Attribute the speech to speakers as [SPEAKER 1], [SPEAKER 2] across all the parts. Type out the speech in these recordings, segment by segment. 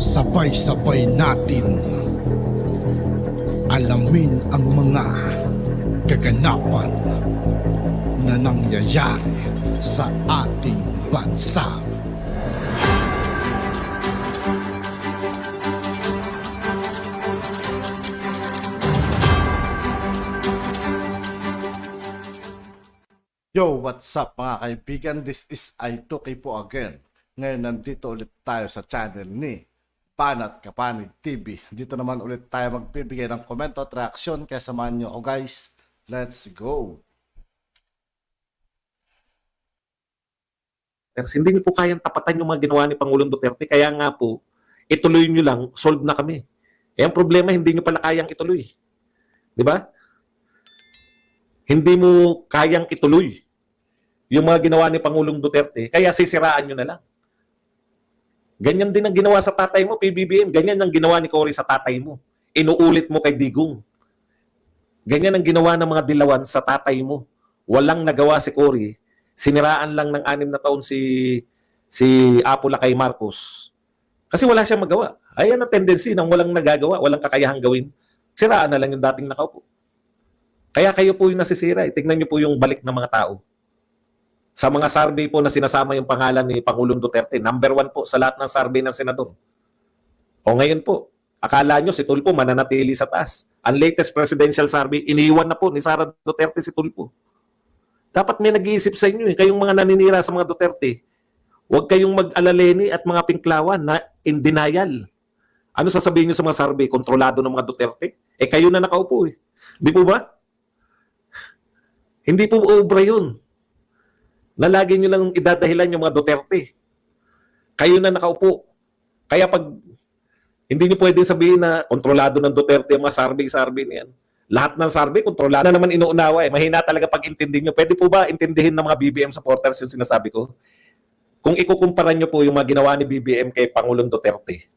[SPEAKER 1] Sabay-sabay natin alamin ang mga kaganapan na nangyayari sa ating bansa.
[SPEAKER 2] Yo, what's up mga kaibigan? This is I2K po again. Ngayon nandito ulit tayo sa channel ni Banat Kapanig TV. Dito naman ulit tayo magbibigay ng komento at reaksyon. Kaya samahan nyo ako guys. Let's go!
[SPEAKER 3] Hindi niyo po kayang tapatan yung mga ginawa ni Pangulong Duterte. Kaya nga po, ituloy niyo lang, solve na kami. Eh, ang problema, hindi niyo pala kayang ituloy. Di ba? Hindi mo kayang ituloy yung mga ginawa ni Pangulong Duterte, kaya sisiraan nyo na lang. Ganyan din ang ginawa sa tatay mo, PBBM. Ganyan ang ginawa ni Cory sa tatay mo. Inuulit mo kay Digong. Ganyan ang ginawa ng mga dilawan sa tatay mo. Walang nagawa si Cory. Siniraan lang ng 6 na taon si Apula kay Marcos. Kasi wala siyang magawa. Ayan ang tendency ng walang nagagawa, walang kakayahang gawin. Siraan na lang yung dating nakaupo. Kaya kayo po yung nasisira. Tignan niyo po yung balik ng mga tao. Sa mga survey po na sinasama yung pangalan ni Pangulong Duterte, number 1 po sa lahat ng survey ng senador. O ngayon po, akala nyo si Tulfo mananatili sa taas. Ang latest presidential survey, iniwan na po ni Sara Duterte si Tulfo. Dapat may nag-iisip sa inyo. Kayong mga naninira sa mga Duterte, huwag kayong mag-alaleni at mga pinklawan na in denial. Ano sasabihin nyo sa mga survey? Kontrolado ng mga Duterte? Eh kayo na nakaupo eh. Di po ba? Hindi po obra yun. Na lagi nyo lang idadahilan yung mga Duterte. Kayo na nakaupo. Kaya pag hindi nyo pwede sabihin na kontrolado ng Duterte ang mga survey na yan. Lahat ng survey, kontrolado na naman inuunawa eh. Mahina talaga pag intindi nyo. Pwede po ba intindihin ng mga BBM supporters yung sinasabi ko? Kung ikukumpara nyo po yung mga ginawa ni BBM kay Pangulong Duterte,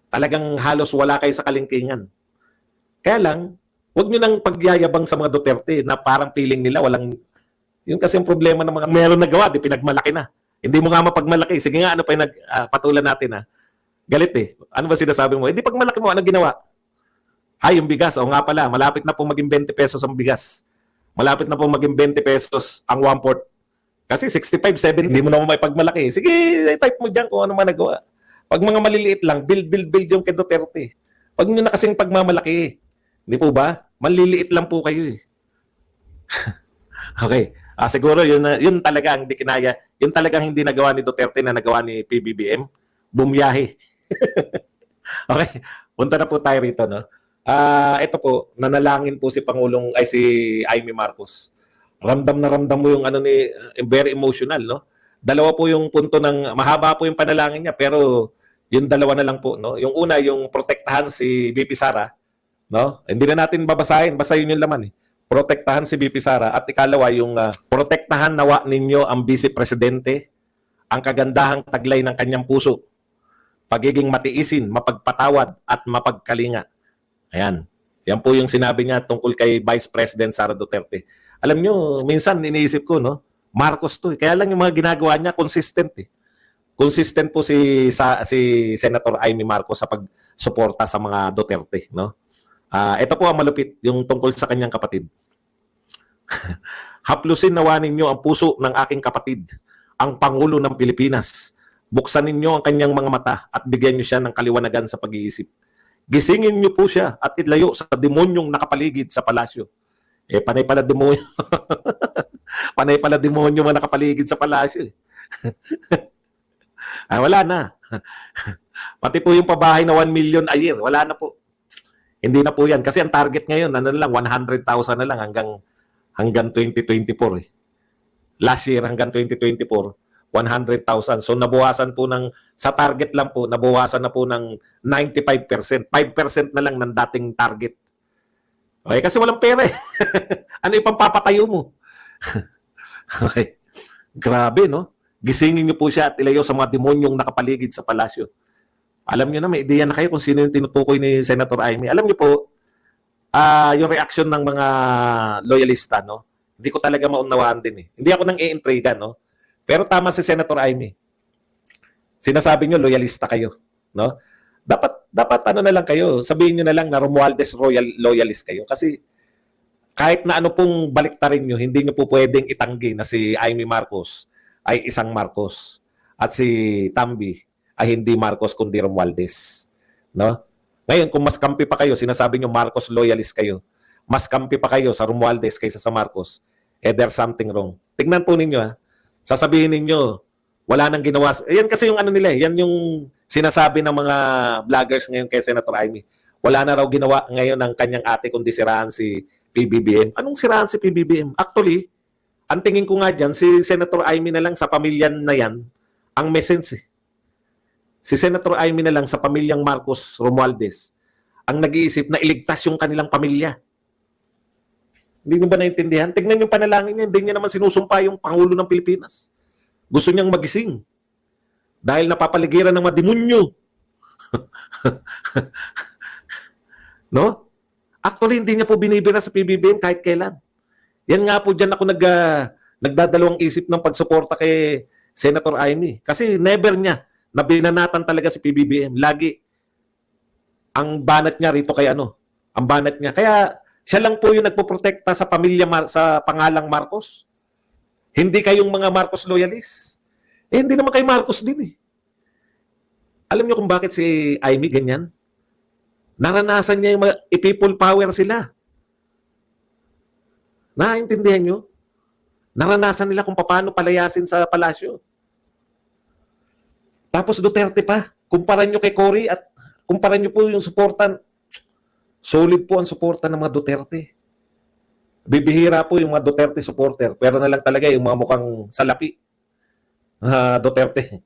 [SPEAKER 3] talagang halos wala kayo sa kalingkingan. Kaya lang, huwag nyo nang pagyayabang sa mga Duterte na parang feeling nila walang... Yun kasi ang problema ng mga meron na gawa, di pinagmalaki na. Hindi mo nga mapagmalaki. Sige nga, ano pa yung patulan natin ha? Galit eh. Ano ba sinasabi mo? Hindi pagmalaki mo, ano ginawa? Ay, yung bigas. O nga pala, malapit na po maging 20 pesos ang bigas. Malapit na po maging 20 pesos ang 1/4. Kasi 65, 70, hindi mo naman may pagmalaki. Sige, type mo dyan kung ano man nagawa. Pag mga maliliit lang, build yung kay Duterte. Pag nyo na kasing pagmamalaki, hindi po ba? Maliliit lang po kayo eh. Okay. Siguro yun talaga ang hindi kinaya. Yun talagang hindi nagawa ni Duterte na nagawa ni PBBM. Bumiyahe. Okay. Punta na po tayo rito, no? Ito po, nanalangin po si si Amy Marcos. Ramdam na ramdam mo yung very emotional, no? Dalawa po yung punto ng mahaba po yung panalangin niya, pero yung dalawa na lang po, no? Yung una, yung protektahan si VP Sara, no? Hindi na natin babasahin, basta yun yung laman eh. Protektahan si VP Sara at ikalawa yung protektahan nawa ninyo ang Vice Presidente, ang kagandahang taglay ng kanyang puso, pagiging matiisin, mapagpatawad at mapagkalinga. Ayan. Yan po yung sinabi niya tungkol kay Vice President Sara Duterte. Alam nyo, minsan iniisip ko, no? Marcos to eh. Kaya lang yung mga ginagawa niya, consistent eh. Consistent po si Senator Amy Marcos sa pagsuporta sa mga Duterte, no? Ito po ang malupit, yung tungkol sa kanyang kapatid. Haplusin nawa ninyo ang puso ng aking kapatid, ang Pangulo ng Pilipinas. Buksan ninyo ang kanyang mga mata at bigyan niyo siya ng kaliwanagan sa pag-iisip. Gisingin niyo po siya at ilayo sa demonyong nakapaligid sa palasyo. Eh, panay pala demonyo. Panay pala demonyo man nakapaligid sa palasyo. Wala na. Pati po yung pabahay na 1 million a year, wala na po. Hindi na po yan. Kasi ang target ngayon, 100,000 na lang hanggang 2024. Eh. Last year hanggang 2024, 100,000. So nabawasan po sa target lang po, nabawasan na po ng 95%. 5% na lang ng dating target. Okay, kasi walang pera eh. Ano ipampapatayo mo? Okay. Grabe, no? Gisingin niyo po siya at ilayo sa mga demonyong nakapaligid sa palasyo. Alam niyo na, may ideya na kayo kung sino yung tinutukoy ni Senator Amy. Alam niyo po, yung reaction ng mga loyalista, no? Hindi ko talaga maunawaan din eh. Hindi ako nang i-intriga, no? Pero tama si Senator Amy. Sinasabi niyo, loyalista kayo, no? Dapat ano na lang kayo, sabihin nyo na lang na Romualdez loyalist kayo. Kasi kahit na ano pong baliktarin nyo, hindi nyo po pwedeng itanggi na si Amy Marcos ay isang Marcos at si Tambi ay hindi Marcos kundi Romualdez. No? Ngayon, kung mas kampi pa kayo, sinasabi nyo Marcos loyalist kayo, mas kampi pa kayo sa Romualdez kaysa sa Marcos, there's something wrong. Tignan po ninyo sasabihin ninyo, wala nang ginawa. Yan kasi yung ano nila, yan yung sinasabi ng mga vloggers ngayon kay Senator Amy. Wala na raw ginawa ngayon ng kanyang ate kundi siraan si PBBM. Anong siraan si PBBM? Actually, ang tingin ko nga dyan, si Senator Amy na lang sa pamilya na yan, ang may sense. Si Senator Amy na lang sa pamilyang Marcos Romualdez, ang nag-iisip na iligtas yung kanilang pamilya. Hindi nyo ba naintindihan? Tignan yung panalangin niya, hindi niya naman sinusumpa yung Pangulo ng Pilipinas. Gusto niyang magising. Dahil napapaligiran ng mga demonyo. No? Actually, hindi niya po binibira sa PBBM kahit kailan. Yan nga po dyan ako nagdadalawang isip ng pagsuporta kay Senator Amy. Kasi never niya na binanatan talaga si PBBM. Lagi ang banat niya rito kay ano. Ang banat niya. Kaya siya lang po yung nagpoprotekta sa pamilya, sa pangalang Marcos. Hindi kayong mga Marcos loyalists. Hindi naman kay Marcos din eh. Alam niyo kung bakit si Amy ganyan? Naranasan niya yung people power sila. Naintindihan niyo? Naranasan nila kung paano palayasin sa palasyo. Tapos Duterte pa. Kumpara niyo kay Cory at kumpara niyo po yung suportan. Solid po ang suporta ng mga Duterte. Bibihira po yung mga Duterte supporter. Pero na lang talaga yung mga mukhang salapi. Duterte.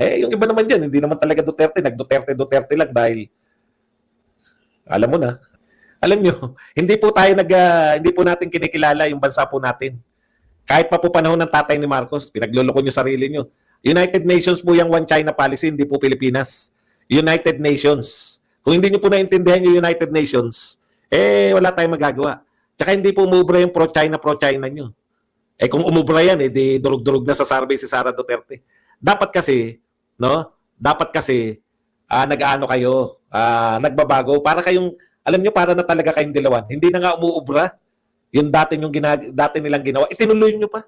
[SPEAKER 3] Yung iba naman dyan, hindi naman talaga Duterte. Nag-Duterte lang dahil alam mo na. Alam nyo, hindi po natin kinikilala yung bansa po natin. Kahit pa po panahon ng tatay ni Marcos, pinagluloko nyo sarili nyo. United Nations po yung One China policy, hindi po Pilipinas. United Nations. Kung hindi nyo po naintindihan yung United Nations, wala tayong magagawa. Tsaka hindi po umubra yung pro-China nyo. Kung umubra yan, di durug-durug na sa survey si Sara Duterte. Dapat kasi, nag-ano kayo, nagbabago, para kayong, alam nyo, para na talaga kayong dilawan. Hindi na nga umuubra yung dati nilang ginawa. Itinuloy nyo pa.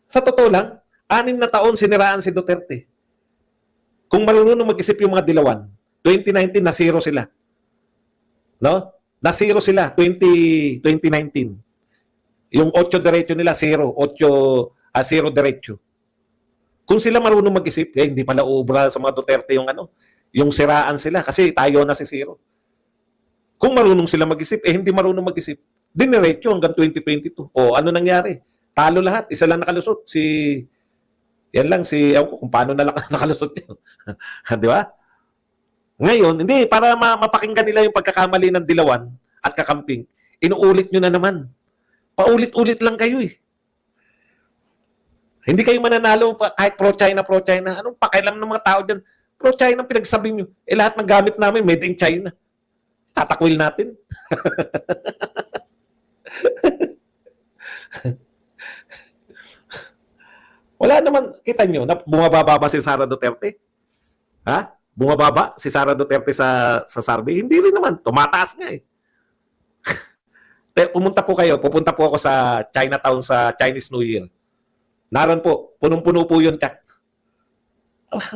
[SPEAKER 3] Sa totoo lang, 6 na taon siniraan si Duterte. Kung marunong mag-isip yung mga dilawan, 2019, na zero sila. No? Na zero sila, 2019. Yung 8 diretso nila, zero. 0 diretso. Kung sila marunong mag-isip, hindi pala uubra sa mga Duterte yung siraan sila kasi tayo na si zero. Kung marunong sila mag-isip, hindi marunong mag-isip. Diniretso hanggang 2022. O ano nangyari? Talo lahat. Isa lang nakalusot. Ewan ko kung paano nakalusot yun. Di ba? Ngayon, hindi, para mapakinggan nila yung pagkakamali ng dilawan at kakamping, inuulit nyo na naman. Paulit-ulit lang kayo eh. Hindi kayo mananalo kahit pro-China. Anong pakialam ng mga tao dyan? Pro-China ang pinagsabi nyo. Lahat ng gamit namin made in China. Tatakwil natin. Wala naman, kita nyo, na bumababa ba si Sara Duterte? Ha? Bumababa si Sara Duterte sa survey? Hindi rin naman. Tumataas nga eh. Pupunta po ako sa Chinatown sa Chinese New Year. Naroon po, punong-puno po yun, Chak.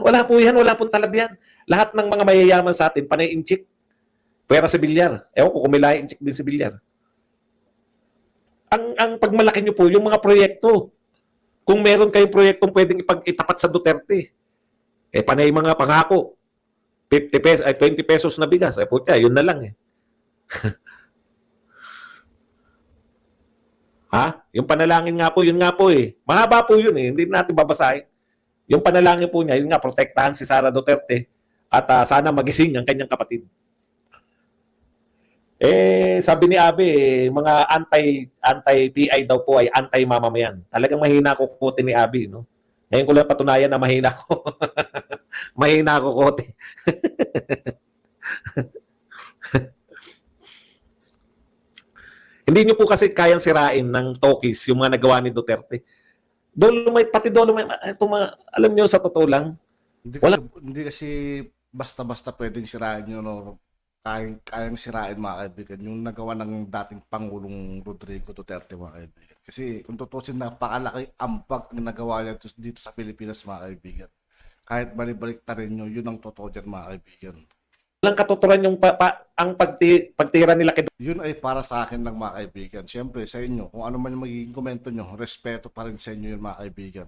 [SPEAKER 3] Wala po yan, wala pong talab yan. Lahat ng mga mayayaman sa atin, panay inchik. Pwera si Bilyar. Ewan ko kung may lahi inchik din si Bilyar. Ang pagmalaki nyo po, yung mga proyekto. Kung meron kayong proyektong pwedeng itapat sa Duterte, panay mga pangako. 50 pesos, 20 pesos na bigas. Puta, yun na lang eh. Yung panalangin nga po, yun nga po eh. Mahaba po yun eh. Hindi natin babasahin. Yung panalangin po niya, yun nga, protektahan si Sara Duterte at sana magising ang kanyang kapatid. Sabi ni Abe, mga anti-PI daw po ay anti-mamamayan. Talagang mahina ko kote ni Abe, no? Ngayon ko lang patunayan na mahina ko. Mahina ko kote. Hindi nyo po kasi kayang sirain ng Tokis yung mga nagawa ni Duterte. Dolomite, pati Dolomite, alam nyo sa totoo lang,
[SPEAKER 2] Hindi
[SPEAKER 3] Wala.
[SPEAKER 2] kasi basta-basta pwedeng sirain yun or kayang sirain mga kaibigan yung nagawa ng dating Pangulong Rodrigo Duterte mga kaibigan. Kasi kung tutusin, napakalaki ambag ang nagawa niya dito sa Pilipinas mga kaibigan. Kahit balibalik ta rin nyo, yun ang totoo dyan mga kaibigan.
[SPEAKER 3] Walang katuturan yung ang pagtira nila kay
[SPEAKER 2] Yun ay para sa akin lang mga kaibigan. Siyempre sa inyo, kung ano man yung magiging komento nyo, respeto pa rin sa inyo yun mga kaibigan.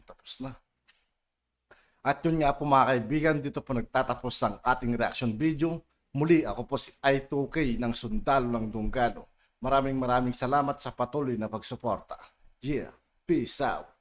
[SPEAKER 2] Tapos na. At yun nga po mga kaibigan, dito po nagtatapos ang ating reaction video. Muli ako po si I2K ng Sundalo ng Dunggano. Maraming salamat sa patuloy na pagsuporta. Yeah, peace out.